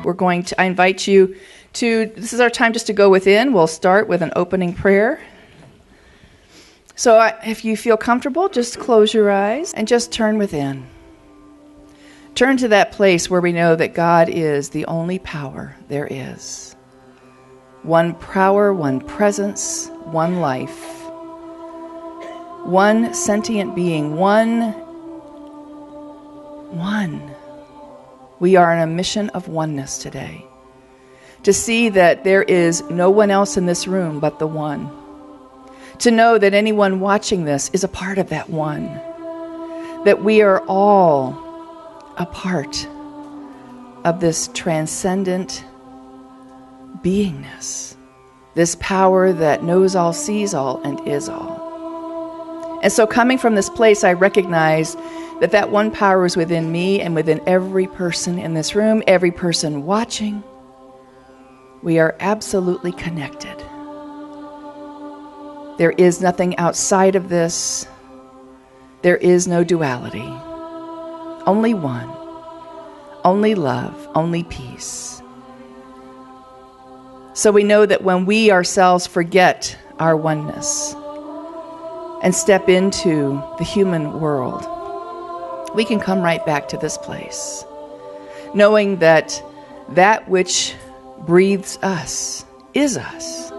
I invite you to, this is our time just to go within. We'll start with an opening prayer. So if you feel comfortable, just close your eyes and just turn within. Turn to that place where we know that God is the only power there is. One power, one presence, one life. One sentient being, one. We are on a mission of oneness today. To see that there is no one else in this room but the one. To know that anyone watching this is a part of that one. That we are all a part of this transcendent beingness. This power that knows all, sees all, and is all. And so coming from this place, I recognize that one power is within me and within every person in this room, every person watching. We are absolutely connected. There is nothing outside of this. There is no duality. Only one. Only love. Only peace. So we know that when we ourselves forget our oneness and step into the human world, we can come right back to this place, knowing that which breathes us is us.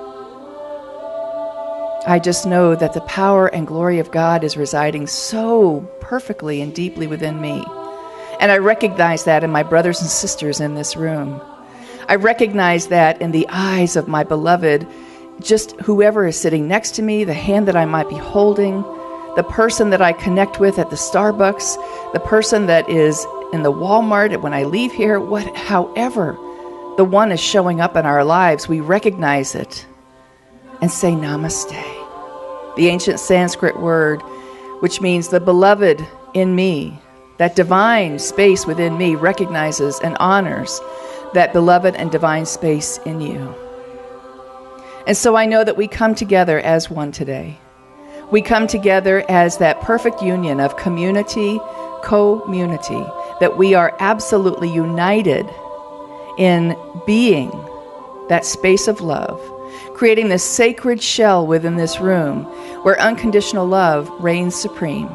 I just know that the power and glory of God is residing so perfectly and deeply within me. And I recognize that in my brothers and sisters in this room. I recognize that in the eyes of my beloved, just whoever is sitting next to me, the hand that I might be holding, the person that I connect with at the Starbucks, the person that is in the Walmart when I leave here, however the one is showing up in our lives, we recognize it and say namaste. The ancient Sanskrit word, which means the beloved in me, that divine space within me recognizes and honors that beloved and divine space in you. And so I know that we come together as one today. We come together as that perfect union of community, community, that we are absolutely united in being that space of love, creating this sacred shell within this room where unconditional love reigns supreme.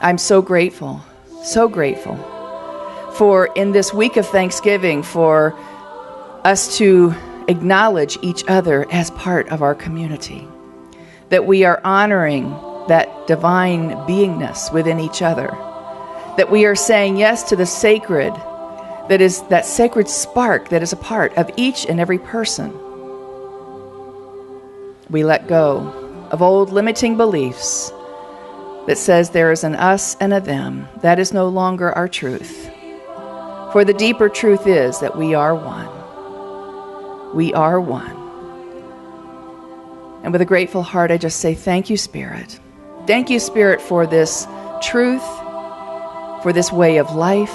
I'm so grateful for in this week of Thanksgiving for us to acknowledge each other as part of our community, that we are honoring that divine beingness within each other, that we are saying yes to the sacred, that is that sacred spark that is a part of each and every person. We let go of old limiting beliefs that says there is an us and a them. That is no longer our truth. For the deeper truth is that we are one. We are one. And with a grateful heart, I just say, thank you, Spirit. Thank you, Spirit, for this truth, for this way of life,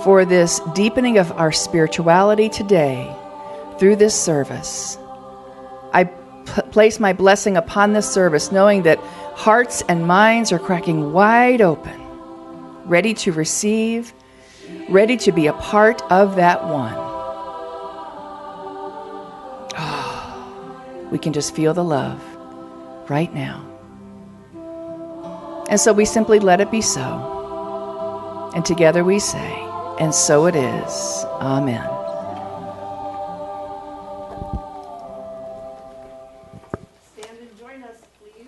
for this deepening of our spirituality today through this service. I place my blessing upon this service, knowing that hearts and minds are cracking wide open, ready to receive, ready to be a part of that one. We can just feel the love right now. And so we simply let it be so. And together we say, and so it is. Amen. Stand and join us, please.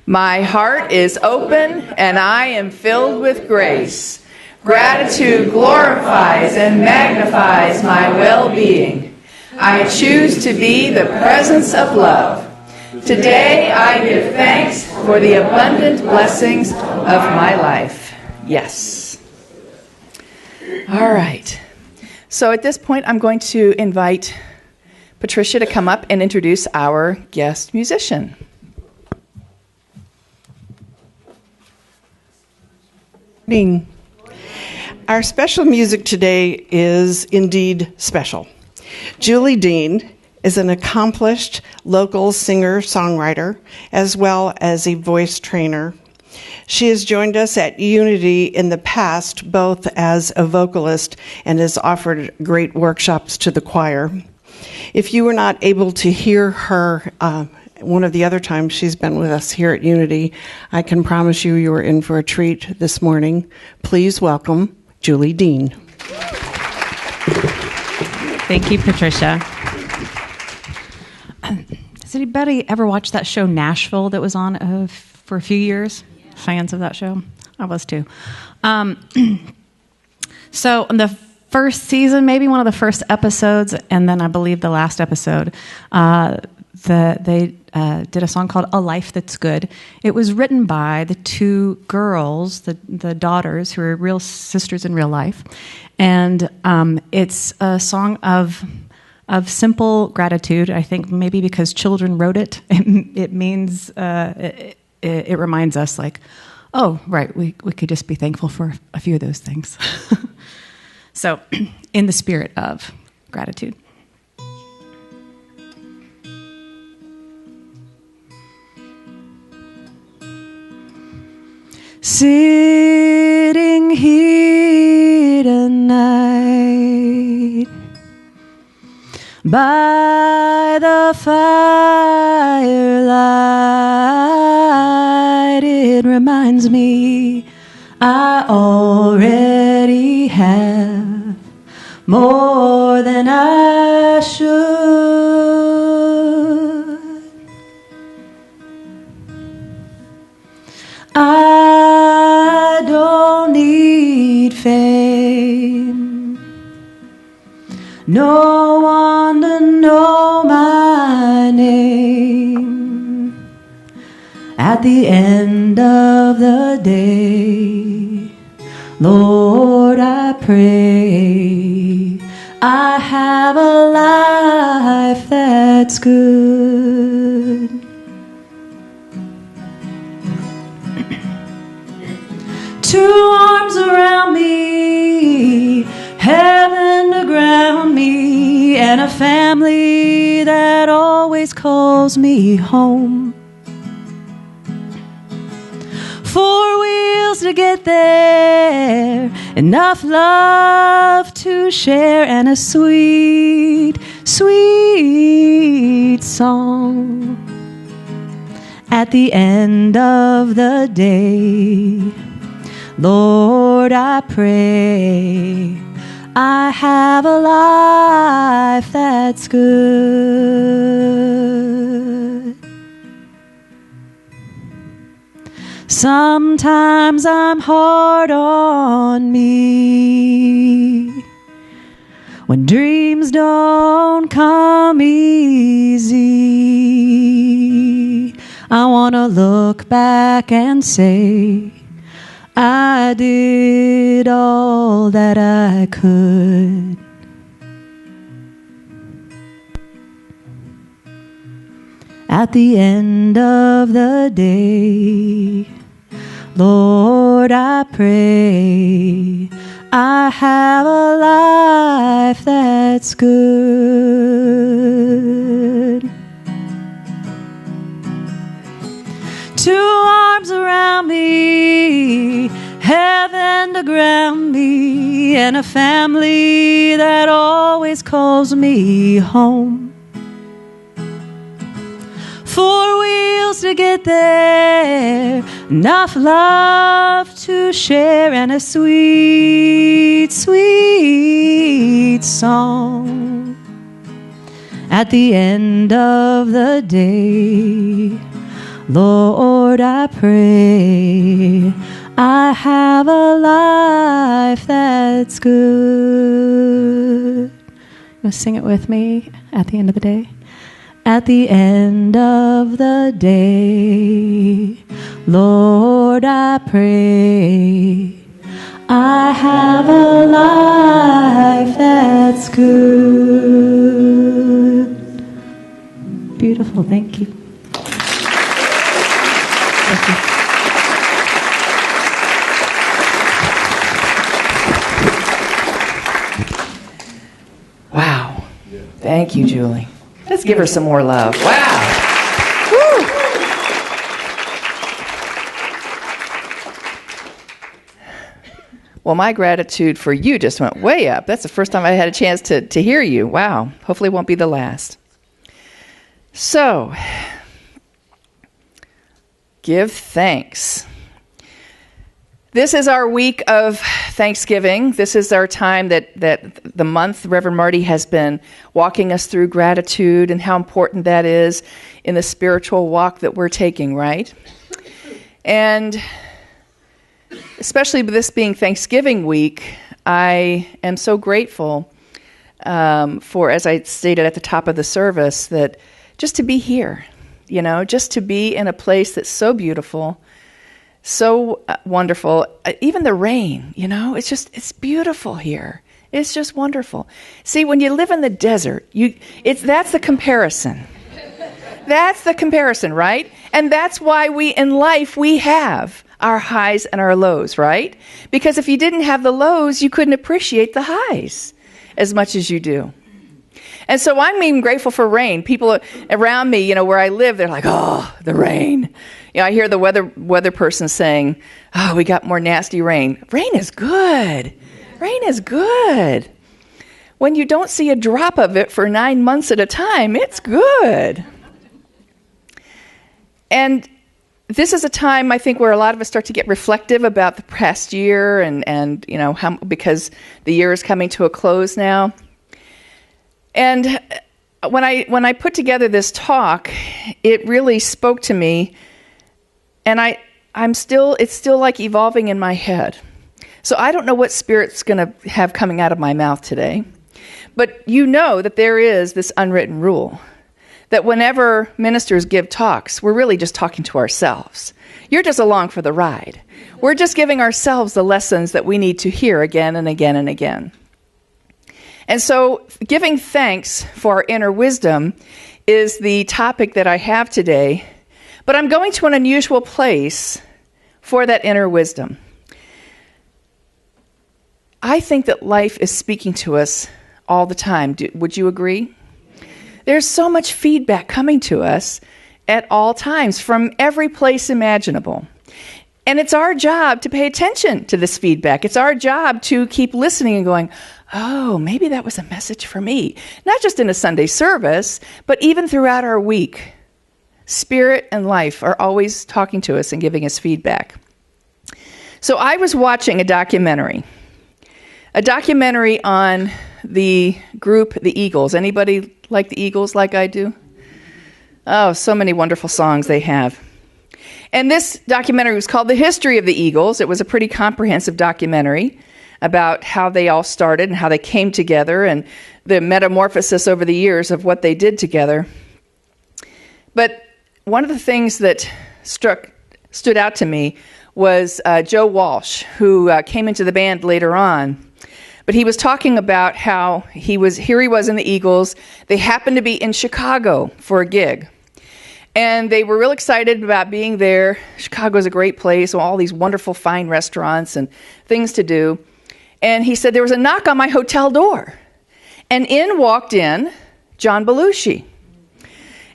My heart is open and I am filled with grace. Gratitude glorifies and magnifies my well-being. I choose to be the presence of love. Today I give thanks for the abundant blessings of my life. Yes. All right. So at this point, I'm going to invite Patricia to come up and introduce our guest musician. Our special music today is indeed special. Julie Dean is an accomplished local singer-songwriter as well as a voice trainer. She has joined us at Unity in the past, both as a vocalist and has offered great workshops to the choir. If you were not able to hear her one of the other times she's been with us here at Unity, I can promise you you are in for a treat this morning. Please welcome Julie Dean. Thank you, Patricia. Has anybody ever watched that show Nashville that was on for a few years? Yeah. Fans of that show? I was too. So in the first season, maybe one of the first episodes, and then I believe the last episode, they did a song called A Life That's Good. It was written by the two girls, the daughters, who are real sisters in real life. And it's a song of simple gratitude. I think maybe because children wrote it, it means, it reminds us like, oh, right, we could just be thankful for a few of those things. So, in the spirit of gratitude. Sitting here tonight by the firelight, it reminds me I already have more than I should. I don't need fame, no one to know my name. At the end of the day, Lord, I pray I have a life that's good. Two arms around me, heaven to ground me, and a family that always calls me home. 4 wheels to get there, enough love love to share, and a sweet, sweet song. At the end of the day, Lord, I pray I have a life that's good. Sometimes I'm hard on me when dreams don't come easy. I want to look back and say I did all that I could. At the end of the day, Lord, I pray I have a life that's good. Two arms around me, heaven to ground me, and a family that always calls me home. 4 wheels to get there, enough love to share, and a sweet, sweet song. At the end of the day, Lord, I pray I have a life that's good. You want to sing it with me at the end of the day? At the end of the day, Lord, I pray I have a life that's good. Beautiful, thank you. Thank you. Wow. Thank you, Julie. Let's give her some more love. Wow. Woo. Well, my gratitude for you just went way up. That's the first time I had a chance to hear you. Wow. Hopefully it won't be the last. So, give thanks. This is our week of Thanksgiving. This is our time that the month Reverend Marty has been walking us through gratitude and how important that is in the spiritual walk that we're taking, right? And especially with this being Thanksgiving week, I am so grateful for, as I stated at the top of the service, that just to be here, you know, just to be in a place that's so beautiful, so wonderful. Even the rain, you know, it's beautiful here. It's just wonderful. See, when you live in the desert, that's the comparison. That's the comparison, right? And that's why in life we have our highs and our lows, right? Because if you didn't have the lows, you couldn't appreciate the highs as much as you do. And so I'm even grateful for rain. People around me, you know, where I live, they're like, oh, the rain. You know, I hear the weather person saying, oh, we got more nasty rain. Rain is good. Rain is good. When you don't see a drop of it for 9 months at a time, it's good. And this is a time, I think, where a lot of us start to get reflective about the past year and you know, because the year is coming to a close now. And when I put together this talk, it really spoke to me, and it's still like evolving in my head. So I don't know what Spirit's going to have coming out of my mouth today, but you know that there is this unwritten rule that whenever ministers give talks, we're really just talking to ourselves. You're just along for the ride. We're just giving ourselves the lessons that we need to hear again and again and again. And so giving thanks for our inner wisdom is the topic that I have today, but I'm going to an unusual place for that inner wisdom. I think that life is speaking to us all the time. Would you agree? There's so much feedback coming to us at all times from every place imaginable. And it's our job to pay attention to this feedback. It's our job to keep listening and going, oh, maybe that was a message for me. Not just in a Sunday service, but even throughout our week. Spirit and life are always talking to us and giving us feedback. So I was watching a documentary on the group, the Eagles. Anybody like the Eagles like I do? Oh, so many wonderful songs they have. And this documentary was called The History of the Eagles. It was a pretty comprehensive documentary about how they all started and how they came together and the metamorphosis over the years of what they did together. But one of the things that stood out to me was Joe Walsh, who came into the band later on. But he was talking about how he was in the Eagles. They happened to be in Chicago for a gig. And they were real excited about being there. Chicago is a great place, all these wonderful, fine restaurants and things to do. And he said, there was a knock on my hotel door. And in walked John Belushi.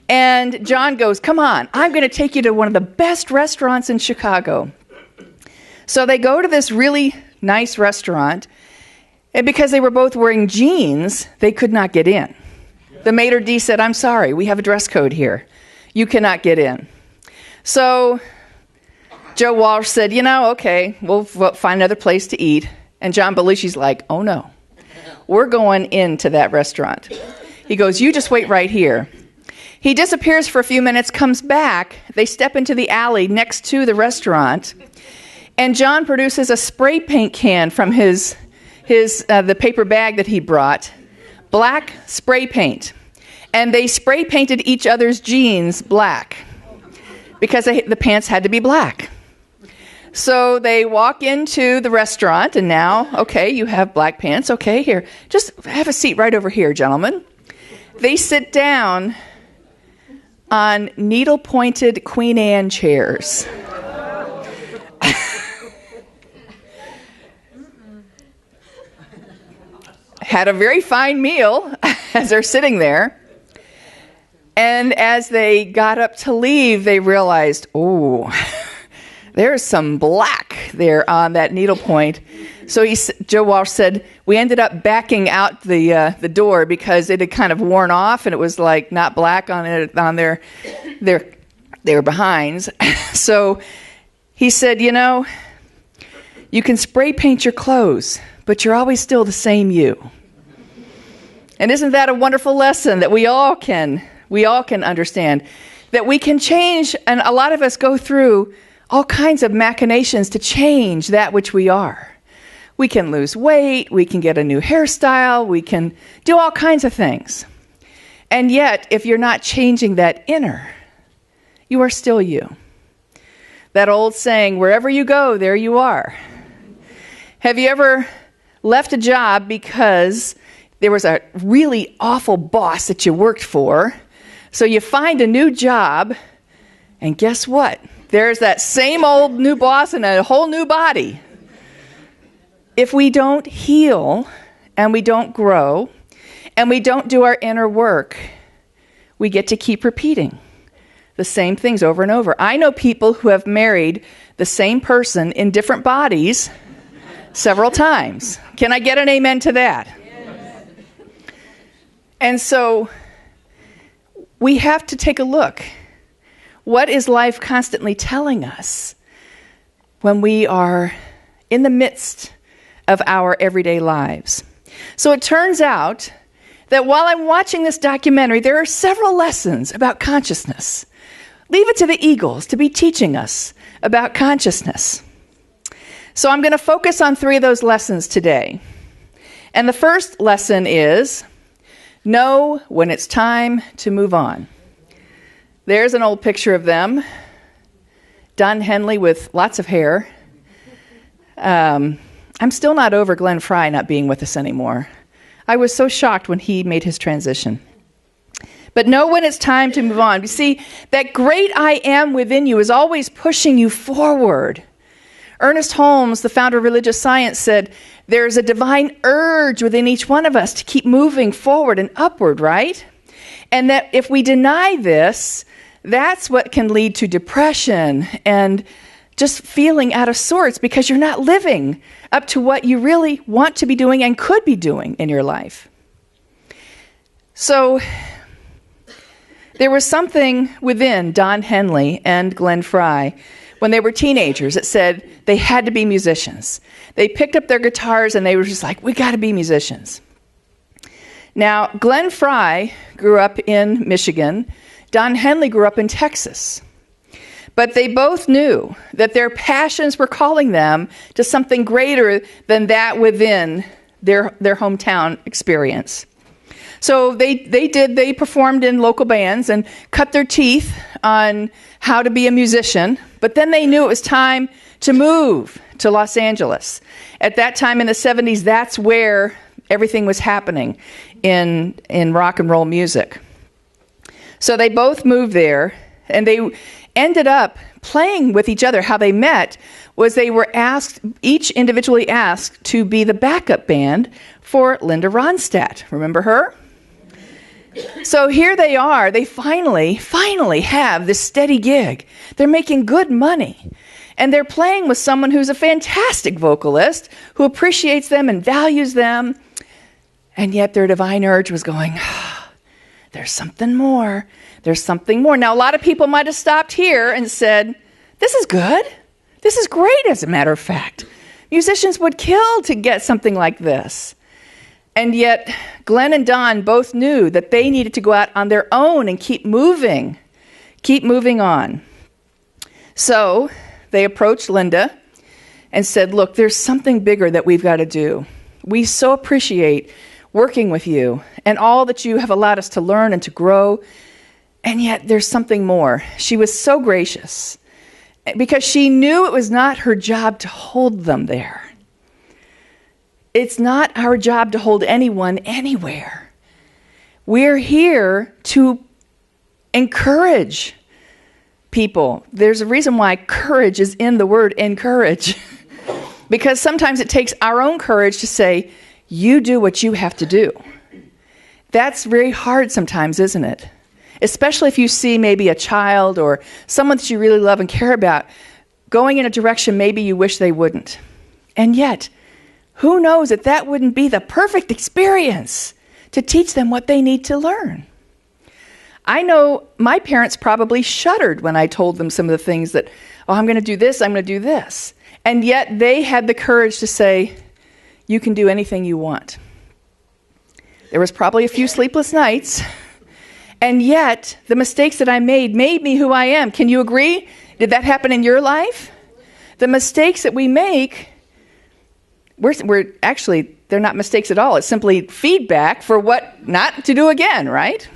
And John goes, come on, I'm going to take you to one of the best restaurants in Chicago. So they go to this really nice restaurant. And because they were both wearing jeans, they could not get in. The maitre d' said, I'm sorry, we have a dress code here. You cannot get in. So Joe Walsh said, okay, we'll find another place to eat. And John Belushi's like, oh no, we're going into that restaurant. He goes, you just wait right here. He disappears for a few minutes, comes back. They step into the alley next to the restaurant. And John produces a spray paint can from the paper bag that he brought, black spray paint. And they spray painted each other's jeans black because the pants had to be black. So they walk into the restaurant and now, okay, you have black pants. Okay, here, just have a seat right over here, gentlemen. They sit down on needle-pointed Queen Anne chairs. Had a very fine meal as they're sitting there. And as they got up to leave, they realized, oh, there's some black there on that needlepoint. So Joe Walsh said, we ended up backing out the door because it had kind of worn off and it was like not black on their behinds. So he said, you can spray paint your clothes, but you're always still the same you. And isn't that a wonderful lesson that we all can understand, that we can change, and a lot of us go through all kinds of machinations to change that which we are. We can lose weight, we can get a new hairstyle, we can do all kinds of things. And yet, if you're not changing that inner, you are still you. That old saying, wherever you go, there you are. Have you ever left a job because there was a really awful boss that you worked for? So you find a new job, and guess what? There's that same old new boss and a whole new body. If we don't heal, and we don't grow, and we don't do our inner work, we get to keep repeating the same things over and over. I know people who have married the same person in different bodies several times. Can I get an amen to that? Yes. And so we have to take a look. What is life constantly telling us when we are in the midst of our everyday lives? So it turns out that while I'm watching this documentary, there are several lessons about consciousness. Leave it to the Eagles to be teaching us about consciousness. So I'm going to focus on 3 of those lessons today. And the first lesson is, know when it's time to move on. There's an old picture of them. Don Henley with lots of hair. I'm still not over Glenn Fry not being with us anymore. I was so shocked when he made his transition. But know when it's time to move on. You see, that great I am within you is always pushing you forward. Ernest Holmes, the founder of religious science, said, there's a divine urge within each one of us to keep moving forward and upward, right? And that if we deny this, that's what can lead to depression and just feeling out of sorts because you're not living up to what you really want to be doing and could be doing in your life. So there was something within Don Henley and Glenn Frey when they were teenagers that said they had to be musicians. They picked up their guitars and they were just like, we got to be musicians. Now, Glenn Frey grew up in Michigan. Don Henley grew up in Texas. But they both knew that their passions were calling them to something greater than that within their hometown experience. So they performed in local bands and cut their teeth on how to be a musician, but then they knew it was time to move to Los Angeles. At that time in the 70s, that's where everything was happening in rock and roll music. So they both moved there, and they ended up playing with each other. How they met was they were each individually asked to be the backup band for Linda Ronstadt. Remember her? So here they are. They finally have this steady gig. They're making good money. And they're playing with someone who's a fantastic vocalist, who appreciates them and values them. And yet their divine urge was going, there's something more. There's something more. Now, a lot of people might have stopped here and said, this is good. This is great, as a matter of fact. Musicians would kill to get something like this. And yet, Glenn and Don both knew that they needed to go out on their own and keep moving on. So they approached Linda and said, look, there's something bigger that we've got to do. We so appreciate working with you and all that you have allowed us to learn and to grow. And yet there's something more. She was so gracious because she knew it was not her job to hold them there. It's not our job to hold anyone anywhere. We're here to encourage people. There's a reason why courage is in the word encourage. Because sometimes it takes our own courage to say, you do what you have to do. That's very hard sometimes, isn't it? Especially if you see maybe a child or someone that you really love and care about going in a direction maybe you wish they wouldn't. And yet, who knows that that wouldn't be the perfect experience to teach them what they need to learn. I know my parents probably shuddered when I told them some of the things that, I'm going to do this, I'm going to do this. And yet they had the courage to say, you can do anything you want. There was probably a few sleepless nights. And yet, the mistakes that I made me who I am. Can you agree? Did that happen in your life? The mistakes that we make, we're actually, they're not mistakes at all. It's simply feedback for what not to do again, right?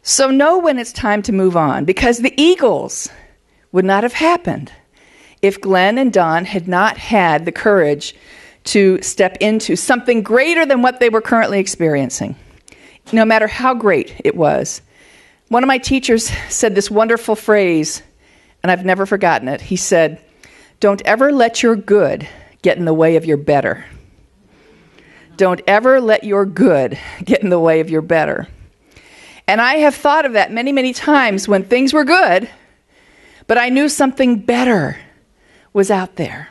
So know when it's time to move on, because the Eagles would not have happened if Glenn and Don had not had the courage to step into something greater than what they were currently experiencing, no matter how great it was. One of my teachers said this wonderful phrase, and I've never forgotten it. He said, don't ever let your good get in the way of your better. Don't ever let your good get in the way of your better. And I have thought of that many, many times when things were good, but I knew something better was out there.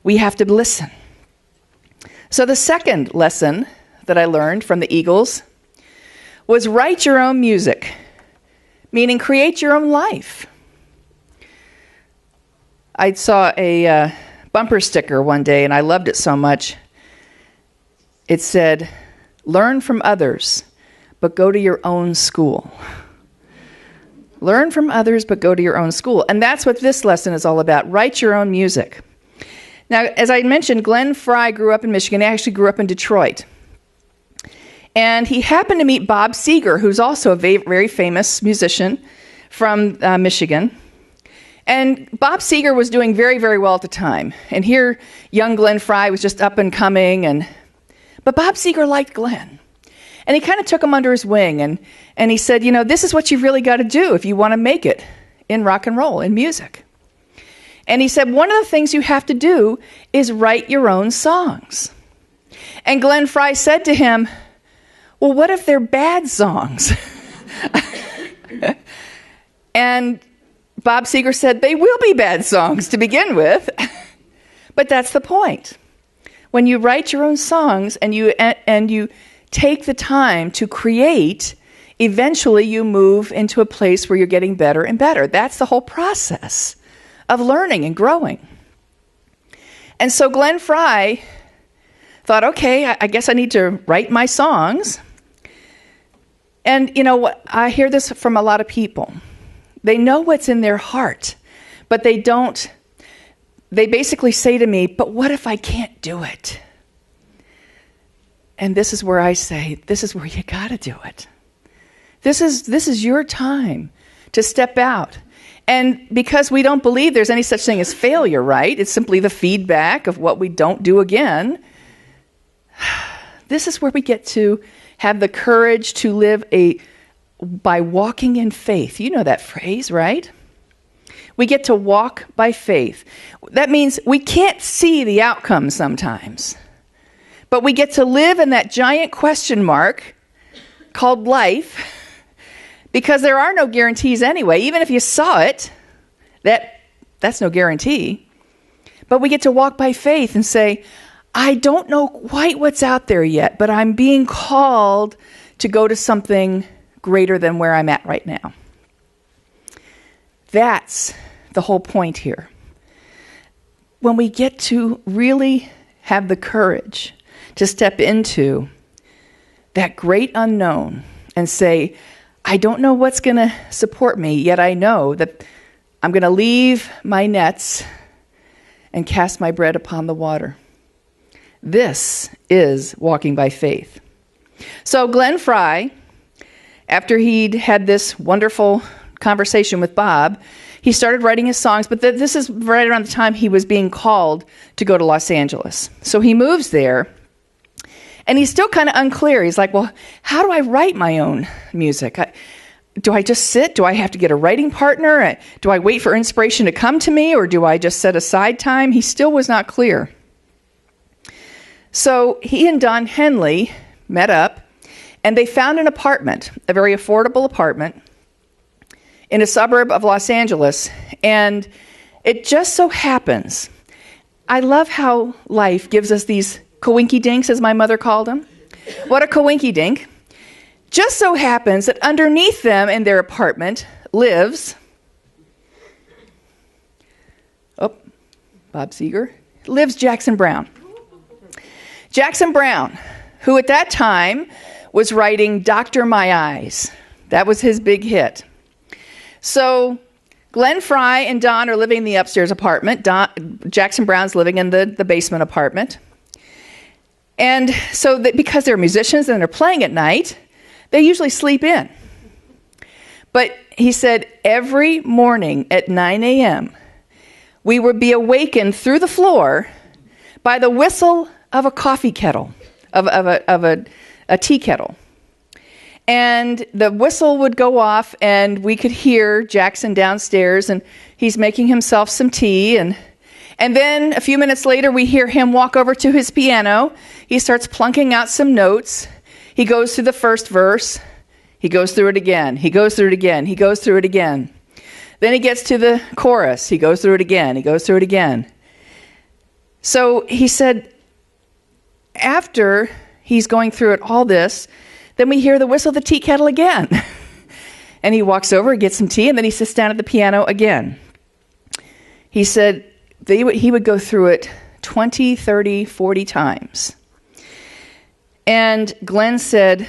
We have to listen. So the second lesson that I learned from the Eagles was write your own music, meaning create your own life. I saw a bumper sticker one day, and I loved it so much. It said, learn from others, but go to your own school. Learn from others, but go to your own school. And that's what this lesson is all about. Write your own music. Now, as I mentioned, Glenn Frey grew up in Michigan. He actually grew up in Detroit. And he happened to meet Bob Seger, who's also a very famous musician from Michigan. And Bob Seger was doing very, very well at the time. And here, young Glenn Frey was just up and coming. But Bob Seger liked Glenn. And he kind of took him under his wing. And he said, this is what you've really got to do if you want to make it in rock and roll, in music. And he said, one of the things you have to do is write your own songs. And Glenn Frey said to him, well, what if they're bad songs? And Bob Seger said they will be bad songs to begin with. But that's the point. When you write your own songs and you take the time to create, eventually you move into a place where you're getting better and better. That's the whole process of learning and growing. And so Glenn Frey thought, okay, I guess I need to write my songs. And you know what? I hear this from a lot of people. They know what's in their heart, but they don't. They basically say to me, but what if I can't do it? And this is where I say, this is where you got to do it. This is your time to step out. And because we don't believe there's any such thing as failure, right? It's simply the feedback of what we don't do again. This is where we get to have the courage to live by walking in faith. You know that phrase, right? We get to walk by faith. That means we can't see the outcome sometimes, but we get to live in that giant question mark called life, because there are no guarantees anyway. Even if you saw it, that's no guarantee. But we get to walk by faith and say, I don't know quite what's out there yet, but I'm being called to go to something greater than where I'm at right now. That's the whole point here. When we get to really have the courage to step into that great unknown and say, I don't know what's going to support me, yet I know that I'm going to leave my nets and cast my bread upon the water. This is walking by faith. So Glenn Frey, after he'd had this wonderful conversation with Bob, he started writing his songs, but this is right around the time he was being called to go to Los Angeles. So he moves there, and he's still kind of unclear. He's like, well, how do I write my own music? Do I just sit? Do I have to get a writing partner? Do I wait for inspiration to come to me, or do I just set aside time? He still was not clear. So he and Don Henley met up, and they found an apartment, a very affordable apartment, in a suburb of Los Angeles. And it just so happens, I love how life gives us these coinky-dinks, as my mother called them. What a coinky-dink. Just so happens that underneath them in their apartment lives, Bob Seger, lives Jackson Browne. Jackson Browne, who at that time was writing Doctor My Eyes. That was his big hit. So Glenn Frey and Don are living in the upstairs apartment. Jackson Browne's living in the basement apartment. And so because they're musicians and they're playing at night, they usually sleep in. But he said every morning at 9 a.m., we would be awakened through the floor by the whistle of a coffee kettle, of a tea kettle. And the whistle would go off, and we could hear Jackson downstairs, and he's making himself some tea. And then a few minutes later, we hear him walk over to his piano. He starts plunking out some notes. He goes through the first verse. He goes through it again. He goes through it again. He goes through it again. Then he gets to the chorus. He goes through it again. He goes through it again. So he said, after he's going through it, all this, then we hear the whistle of the tea kettle again. And he walks over, gets some tea, and then he sits down at the piano again. He said he would go through it 20, 30, 40 times. And Glenn said,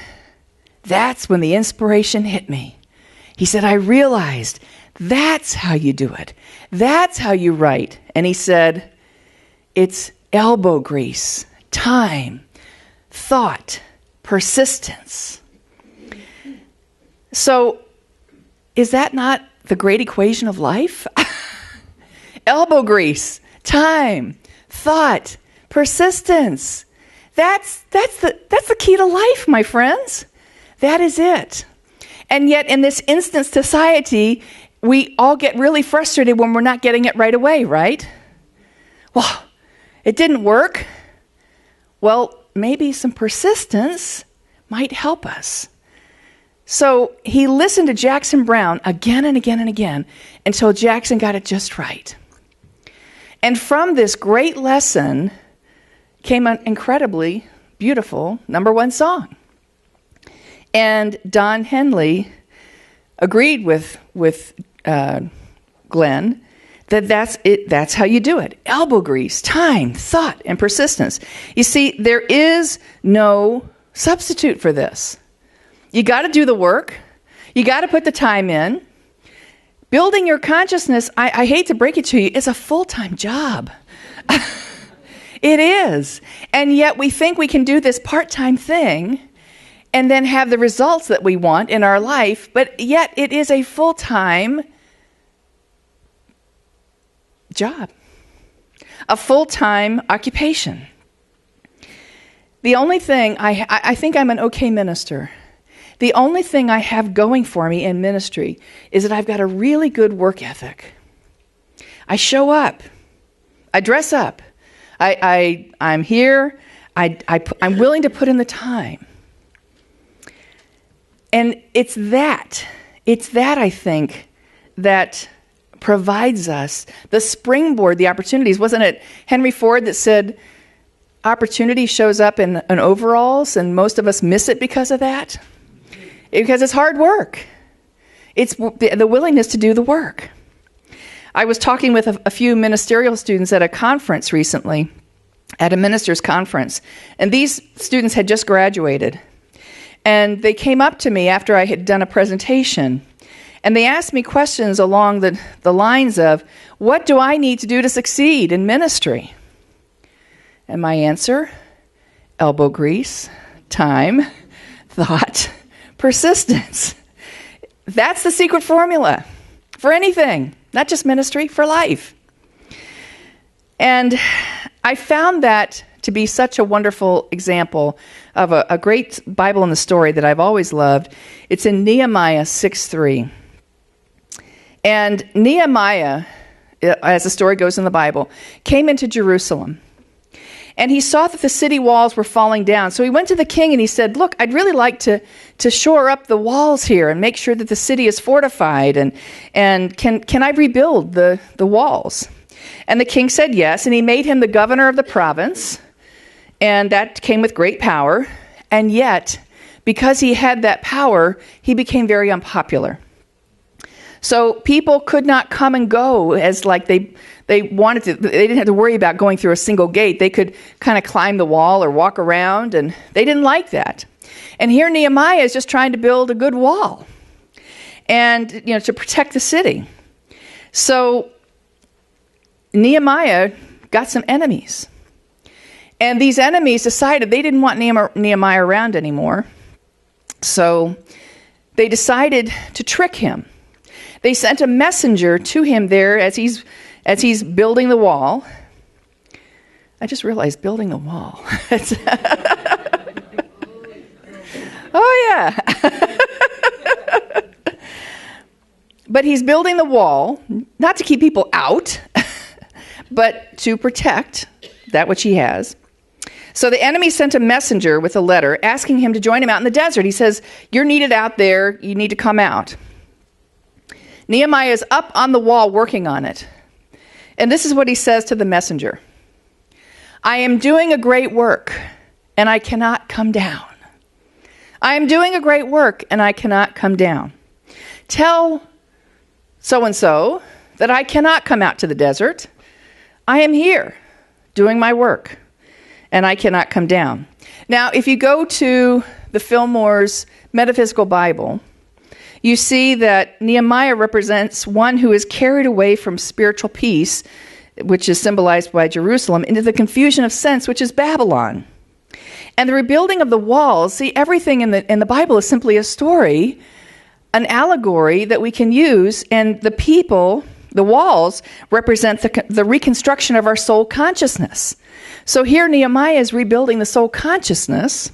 that's when the inspiration hit me. He said, I realized that's how you do it. That's how you write. And he said, it's elbow grease, time, thought, persistence. So, is that not the great equation of life? Elbow grease, time, thought, persistence. That's the key to life, my friends. That is it. And yet, in this instant society, we all get really frustrated when we're not getting it right away, right? Well, it didn't work. Well, maybe some persistence might help us. So he listened to Jackson Browne again and again and again until Jackson got it just right. And from this great lesson came an incredibly beautiful #1 song. And Don Henley agreed with Glenn that that's how you do it. Elbow grease, time, thought, and persistence. You see, there is no substitute for this. You got to do the work. You got to put the time in. Building your consciousness, I hate to break it to you, is a full-time job. It is. And yet we think we can do this part-time thing and then have the results that we want in our life, but yet it is a full-time job, a full-time occupation. The only thing, I think I'm an okay minister. The only thing I have going for me in ministry is that I've got a really good work ethic. I show up. I dress up. I'm here. I'm willing to put in the time. And it's that, I think, that provides us the springboard, the opportunities. Wasn't it Henry Ford that said, opportunity shows up in overalls, and most of us miss it because of that? Because it's hard work. It's the willingness to do the work. I was talking with a few ministerial students at a conference recently, at a minister's conference, and these students had just graduated. And they came up to me after I had done a presentation, and they asked me questions along the lines of, what do I need to do to succeed in ministry? And my answer, elbow grease, time, thought, persistence. That's the secret formula for anything, not just ministry, for life. And I found that to be such a wonderful example of a great Bible in the story that I've always loved. It's in Nehemiah 6:3. And Nehemiah, as the story goes in the Bible, came into Jerusalem. And he saw that the city walls were falling down. So he went to the king and he said, look, I'd really like to shore up the walls here and make sure that the city is fortified. And can I rebuild the walls? And the king said yes. And he made him the governor of the province. And that came with great power. And yet, because he had that power, he became very unpopular. So people could not come and go as like they wanted to. They didn't have to worry about going through a single gate. They could kind of climb the wall or walk around, and they didn't like that. And here Nehemiah is just trying to build a good wall and to protect the city. So Nehemiah got some enemies. And these enemies decided they didn't want Nehemiah around anymore. So they decided to trick him. They sent a messenger to him there as he's building the wall. I just realized building the wall. Oh, yeah. But he's building the wall, not to keep people out, but to protect that which he has. So the enemy sent a messenger with a letter asking him to join him out in the desert. He says, you're needed out there. You need to come out. Nehemiah is up on the wall working on it. And this is what he says to the messenger. I am doing a great work, and I cannot come down. I am doing a great work, and I cannot come down. Tell so-and-so that I cannot come out to the desert. I am here doing my work, and I cannot come down. Now, if you go to the Fillmore's Metaphysical Bible, you see that Nehemiah represents one who is carried away from spiritual peace, which is symbolized by Jerusalem, into the confusion of sense, which is Babylon. And the rebuilding of the walls, see, everything in the Bible is simply a story, an allegory that we can use, and the people, the walls, represent the reconstruction of our soul consciousness. So here Nehemiah is rebuilding the soul consciousness,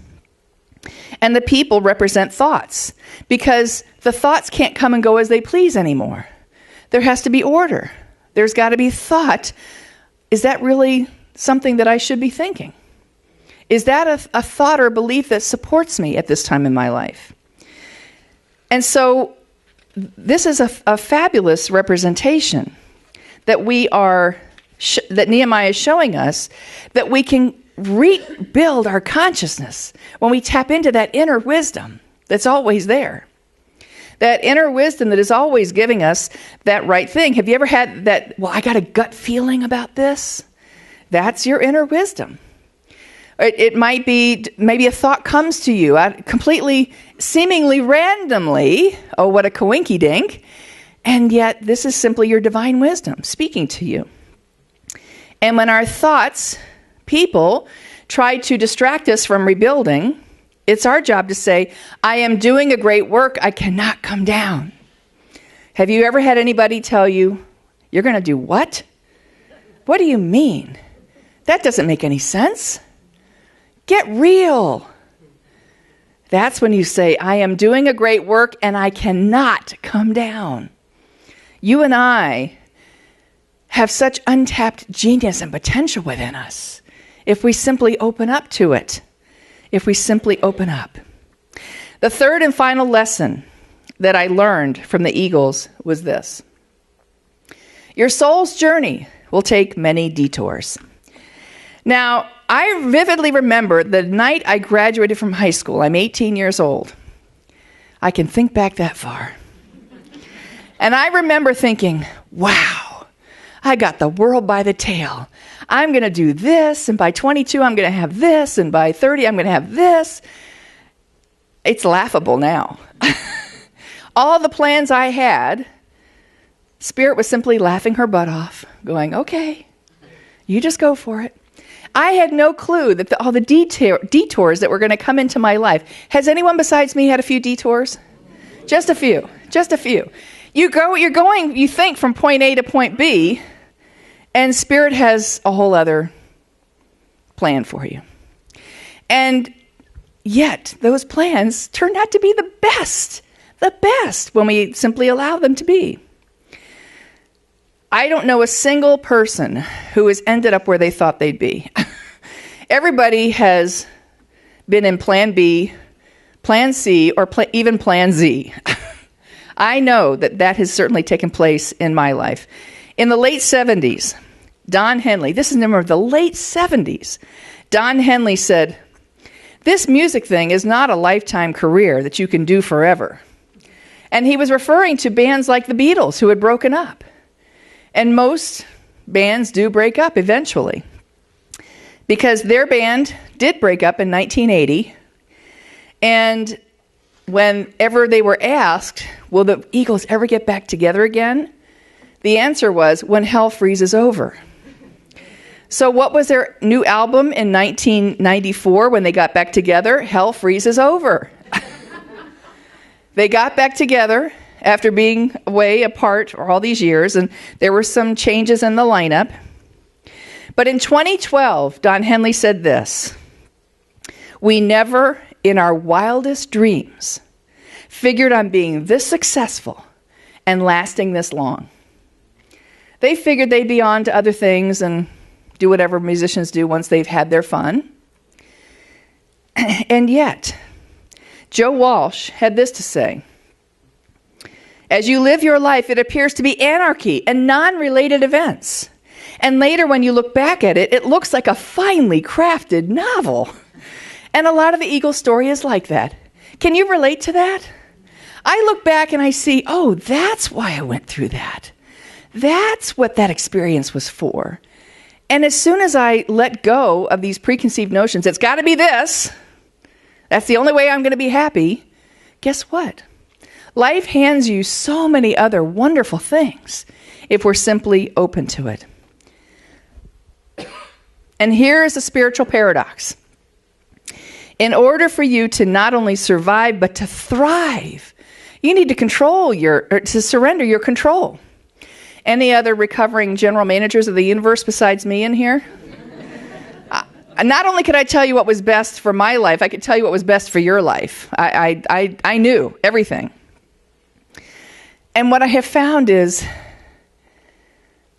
and the people represent thoughts, because the thoughts can't come and go as they please anymore. There has to be order. There's got to be thought. Is that really something that I should be thinking? Is that a thought or belief that supports me at this time in my life? And so this is a fabulous representation that that Nehemiah is showing us, that we can rebuild our consciousness when we tap into that inner wisdom that's always there. That inner wisdom that is always giving us that right thing. Have you ever had that, well, I got a gut feeling about this? That's your inner wisdom. It might be, maybe a thought comes to you completely, seemingly randomly. Oh, what a coinky dink. And yet this is simply your divine wisdom speaking to you. And when our thoughts, people, try to distract us from rebuilding, it's our job to say, I am doing a great work. I cannot come down. Have you ever had anybody tell you, you're going to do what? What do you mean? That doesn't make any sense. Get real. That's when you say, I am doing a great work and I cannot come down. You and I have such untapped genius and potential within us if we simply open up to it. If we simply open up. The third and final lesson that I learned from the Eagles was this. Your soul's journey will take many detours. Now, I vividly remember the night I graduated from high school. I'm 18 years old. I can think back that far. And I remember thinking, wow, I got the world by the tail. I'm going to do this, and by 22, I'm going to have this, and by 30, I'm going to have this. It's laughable now. All the plans I had, Spirit was simply laughing her butt off, going, okay, you just go for it. I had no clue that all the detours that were going to come into my life. Has anyone besides me had a few detours? Just a few. Just a few. You think from point A to point B, and Spirit has a whole other plan for you. And yet, those plans turned out to be the best when we simply allow them to be. I don't know a single person who has ended up where they thought they'd be. Everybody has been in plan B, plan C, or even plan Z. I know that has certainly taken place in my life. In the late 70s, Don Henley, this is number of the late 70s, Don Henley said, this music thing is not a lifetime career that you can do forever. And he was referring to bands like the Beatles who had broken up. And most bands do break up eventually. Because their band did break up in 1980. And whenever they were asked, will the Eagles ever get back together again? The answer was, when hell freezes over. So what was their new album in 1994 when they got back together? Hell freezes over. They got back together after being way apart for all these years, and there were some changes in the lineup. But in 2012, Don Henley said this, we never, in our wildest dreams, figured on being this successful and lasting this long. They figured they'd be on to other things and do whatever musicians do once they've had their fun. And yet, Joe Walsh had this to say, as you live your life, it appears to be anarchy and non-related events. And later when you look back at it, it looks like a finely crafted novel. And a lot of the Eagles story is like that. Can you relate to that? I look back and I see, oh, that's why I went through that. That's what that experience was for. And as soon as I let go of these preconceived notions, it's got to be this, that's the only way I'm going to be happy, guess what? Life hands you so many other wonderful things if we're simply open to it. And here is a spiritual paradox. In order for you to not only survive, but to thrive, you need to surrender your control. Any other recovering general managers of the universe besides me in here? Not only could I tell you what was best for my life, I could tell you what was best for your life. I knew everything. And what I have found is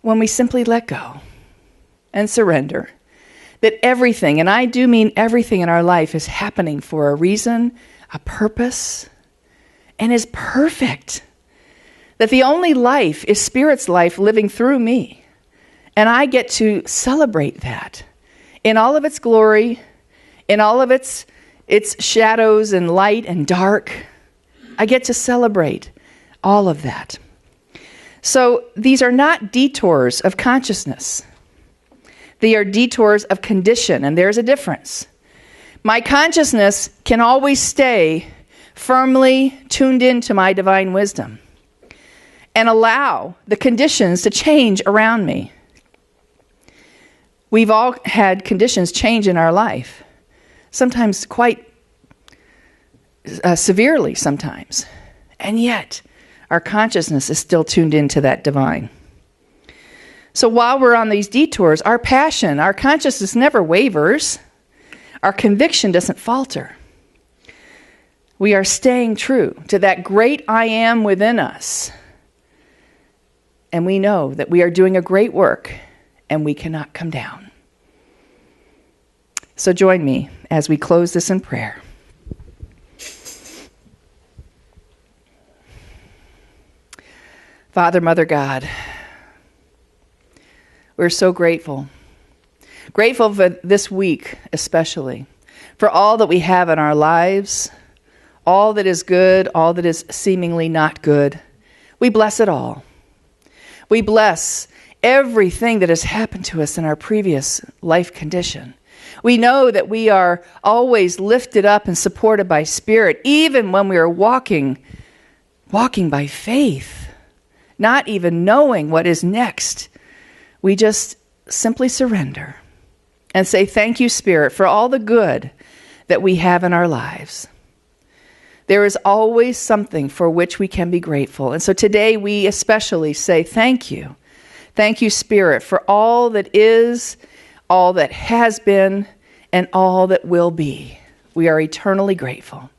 when we simply let go and surrender, that everything, and I do mean everything in our life, is happening for a reason, a purpose, and is perfect. That the only life is Spirit's life living through me. And I get to celebrate that in all of its glory, in all of its shadows and light and dark. I get to celebrate all of that. So these are not detours of consciousness. They are detours of condition, and there's a difference. My consciousness can always stay firmly tuned into my divine wisdom and allow the conditions to change around me. We've all had conditions change in our life, sometimes quite severely sometimes, and yet our consciousness is still tuned into that divine. So while we're on these detours, our passion, our consciousness never wavers. Our conviction doesn't falter. We are staying true to that great I am within us. And we know that we are doing a great work and we cannot come down. So join me as we close this in prayer. Father, Mother God, we're so grateful. Grateful for this week especially, for all that we have in our lives, all that is good, all that is seemingly not good. We bless it all. We bless everything that has happened to us in our previous life condition. We know that we are always lifted up and supported by Spirit, even when we are walking by faith, not even knowing what is next. We just simply surrender and say, thank you, Spirit, for all the good that we have in our lives. There is always something for which we can be grateful. And so today we especially say thank you. Thank you, Spirit, for all that is, all that has been, and all that will be. We are eternally grateful.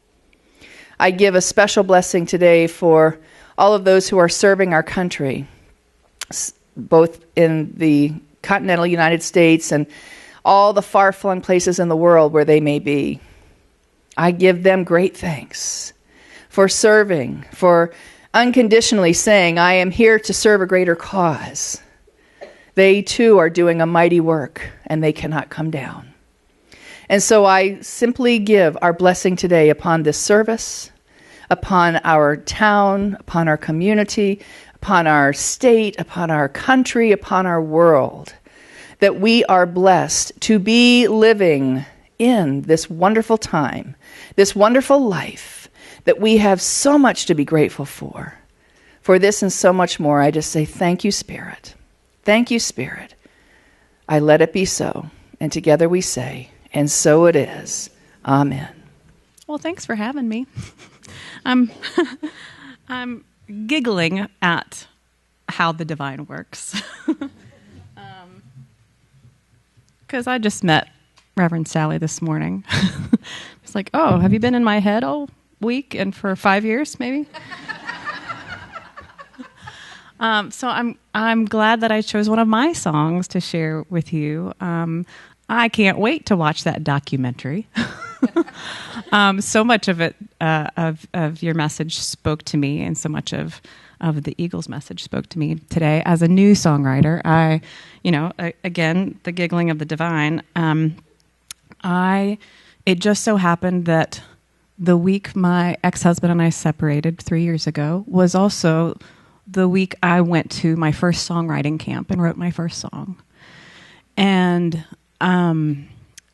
I give a special blessing today for all of those who are serving our country, both in the continental United States and all the far-flung places in the world where they may be. I give them great thanks for serving, for unconditionally saying, I am here to serve a greater cause. They too are doing a mighty work, and they cannot come down. And so I simply give our blessing today upon this service, upon our town, upon our community, upon our state, upon our country, upon our world, that we are blessed to be living in this wonderful time, this wonderful life, that we have so much to be grateful for. For this and so much more, I just say, thank you, Spirit. Thank you, Spirit. I let it be so. And together we say, and so it is. Amen. Well, thanks for having me. I'm giggling at how the divine works. Because I just met Reverend Sally this morning. It's like, oh, have you been in my head all week and for 5 years, maybe? So I'm glad that I chose one of my songs to share with you. I can't wait to watch that documentary. So much of it, of your message spoke to me, and so much of the Eagles message spoke to me today. As a new songwriter, again, the giggling of the divine, it just so happened that the week my ex-husband and I separated 3 years ago was also the week I went to my first songwriting camp and wrote my first song. And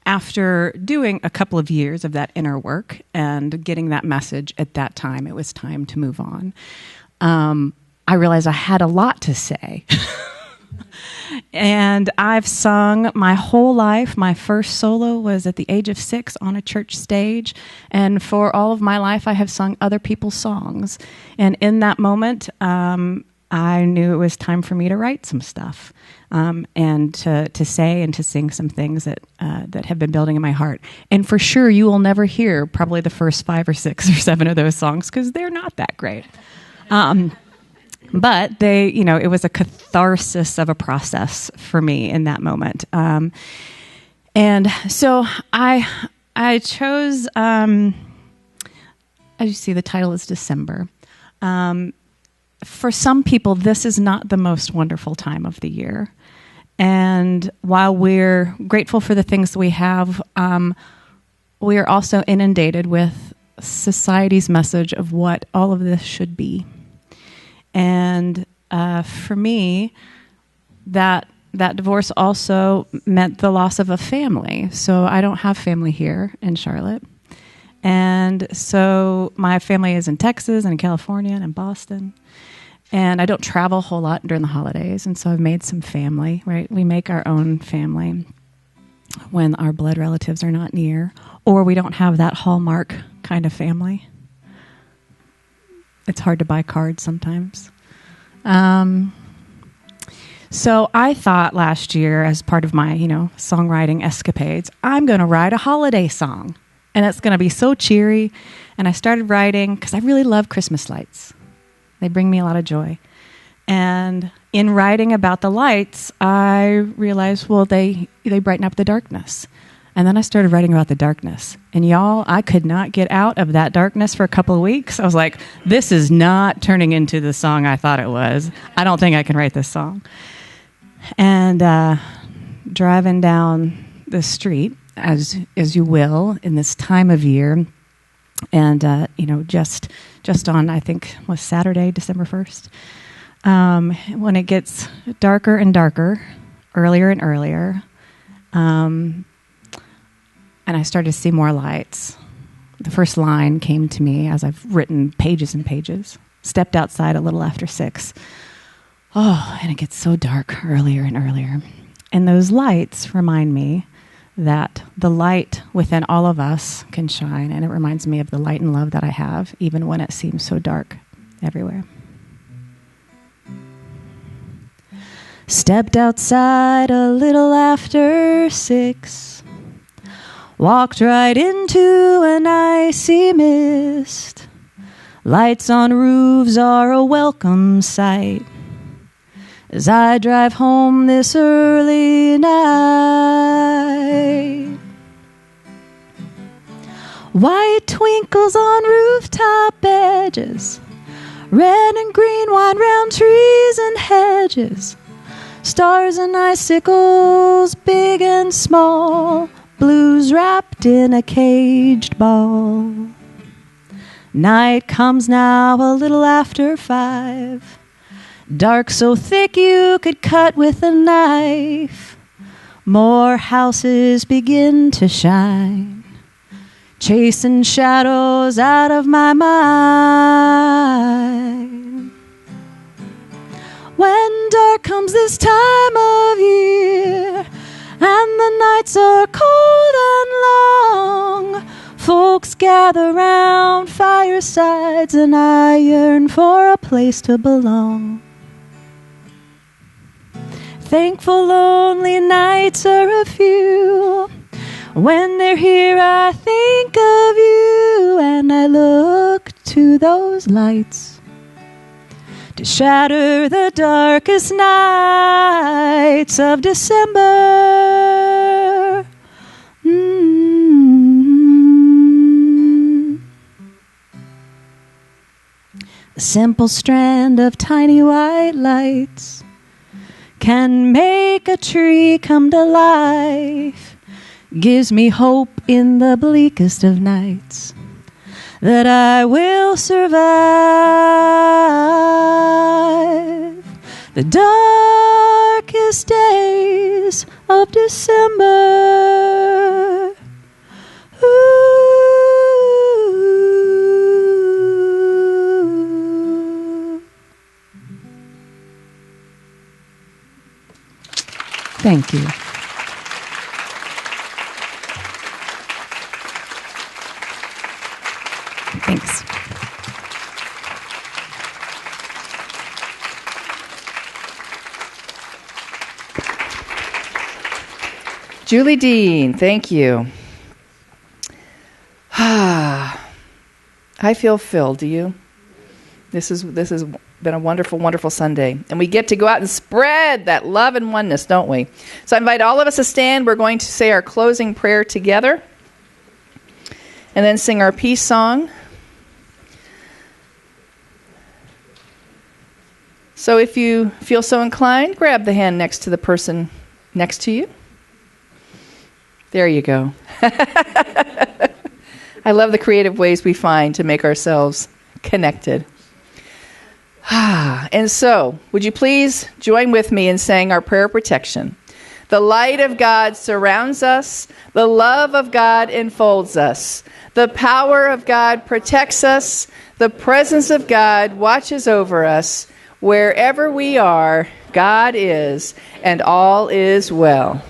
after doing a couple of years of that inner work and getting that message at that time, it was time to move on. I realized I had a lot to say. And I've sung my whole life. My first solo was at the age of 6 on a church stage. And for all of my life, I have sung other people's songs. And in that moment, I knew it was time for me to write some stuff and to say and to sing some things that have been building in my heart. And for sure, you will never hear probably the first 5 or 6 or 7 of those songs because they're not that great. But they, it was a catharsis of a process for me in that moment. And so I chose as you see, the title is December. For some people, this is not the most wonderful time of the year. And while we're grateful for the things that we have, we are also inundated with society's message of what all of this should be. And for me, that divorce also meant the loss of a family. So I don't have family here in Charlotte. And so my family is in Texas and in California and in Boston. And I don't travel a whole lot during the holidays. And so I've made some family, right? We make our own family when our blood relatives are not near, or we don't have that Hallmark kind of family. It's hard to buy cards sometimes. So I thought last year, as part of my, songwriting escapades, I'm going to write a holiday song. And it's going to be so cheery. And I started writing because I really love Christmas lights. They bring me a lot of joy. And in writing about the lights, I realized, well, they brighten up the darkness. And then I started writing about the darkness. And y'all, I could not get out of that darkness for a couple of weeks. I was like, this is not turning into the song I thought it was. I don't think I can write this song. And driving down the street, as you will, in this time of year, and just on, I think, was Saturday, December 1st, when it gets darker and darker, earlier and earlier, and I started to see more lights. The first line came to me as I've written pages and pages. Stepped outside a little after 6. Oh, and it gets so dark earlier and earlier. And those lights remind me that the light within all of us can shine, and it reminds me of the light and love that I have, even when it seems so dark everywhere. Stepped outside a little after 6, walked right into an icy mist. Lights on roofs are a welcome sight as I drive home this early night. White twinkles on rooftop edges, red and green wine round trees and hedges, stars and icicles big and small, blues wrapped in a caged ball. Night comes now a little after 5, dark so thick you could cut with a knife. More houses begin to shine, chasing shadows out of my mind. When dark comes this time of year, and the nights are cold and long, folks gather round firesides, and I yearn for a place to belong. Thankful lonely nights are a few. When they're here I think of you, and I look to those lights to shatter the darkest nights of December. A simple strand of tiny white lights can make a tree come to life, gives me hope in the bleakest of nights that I will survive the darkest days of December. Ooh. Thank you. Thanks. Julie Dean, thank you. I feel filled. Do you? This has been a wonderful, wonderful Sunday. And we get to go out and spread that love and oneness, don't we? So I invite all of us to stand. We're going to say our closing prayer together and then sing our peace song. So if you feel so inclined, grab the hand next to the person next to you. There you go. I love the creative ways we find to make ourselves connected. And so, would you please join with me in saying our prayer of protection? The light of God surrounds us. The love of God enfolds us. The power of God protects us. The presence of God watches over us. Wherever we are, God is, and all is well.